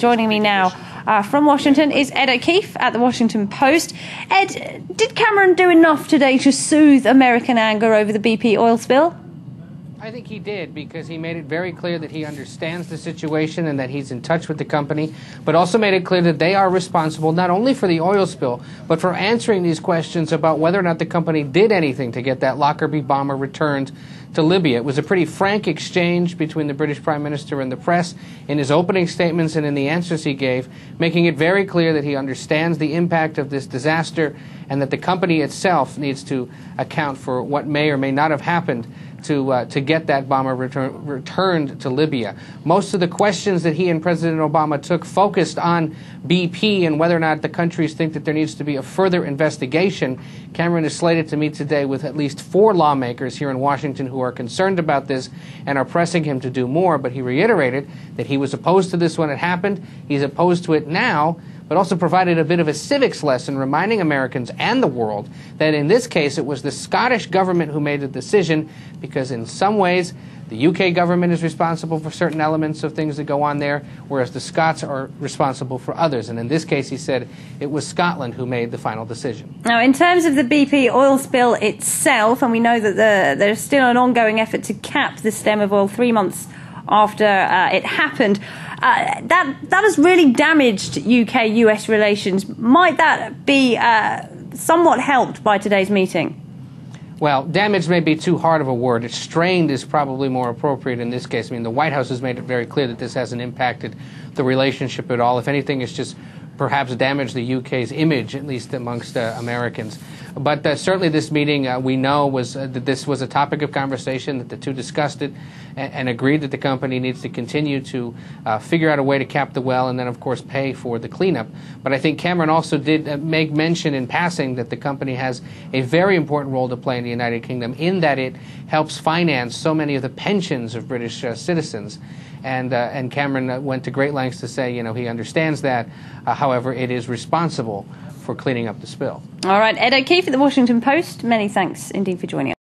Joining me now from Washington is Ed O'Keefe at the Washington Post. Ed, did Cameron do enough today to soothe American anger over the BP oil spill? I think he did, because he made it very clear that he understands the situation and that he's in touch with the company, but also made it clear that they are responsible not only for the oil spill, but for answering these questions about whether or not the company did anything to get that Lockerbie bomber returned to Libya. It was a pretty frank exchange between the British Prime Minister and the press in his opening statements and in the answers he gave, making it very clear that he understands the impact of this disaster and that the company itself needs to account for what may or may not have happened to get that bomber returned to Libya. Most of the questions that he and President Obama took focused on BP and whether or not the countries think that there needs to be a further investigation. Cameron is slated to meet today with at least 4 lawmakers here in Washington who are concerned about this and are pressing him to do more, but he reiterated that he was opposed to this when it happened. He's opposed to it now, but also provided a bit of a civics lesson, reminding Americans and the world that in this case it was the Scottish government who made the decision, because in some ways the UK government is responsible for certain elements of things that go on there, whereas the Scots are responsible for others. And in this case, he said it was Scotland who made the final decision. Now, in terms of the BP oil spill itself, and we know that there's still an ongoing effort to cap the stem of oil 3 months after it happened, that has really damaged UK-US relations. Might that be somewhat helped by today's meeting? Well, damage may be too hard of a word. Strained is probably more appropriate in this case. I mean, the White House has made it very clear that this hasn't impacted the relationship at all. If anything, it's just perhaps damaged the UK's image, at least amongst Americans. But certainly this meeting, we know, was that this was a topic of conversation, that the two discussed it and agreed that the company needs to continue to figure out a way to cap the well and then, of course, pay for the cleanup. But I think Cameron also did make mention in passing that the company has a very important role to play in the United Kingdom, in that it helps finance so many of the pensions of British citizens. And Cameron went to great lengths to say, you know, he understands that. However, it is responsible for cleaning up the spill. All right, Ed O'Keefe at the Washington Post, many thanks indeed for joining us.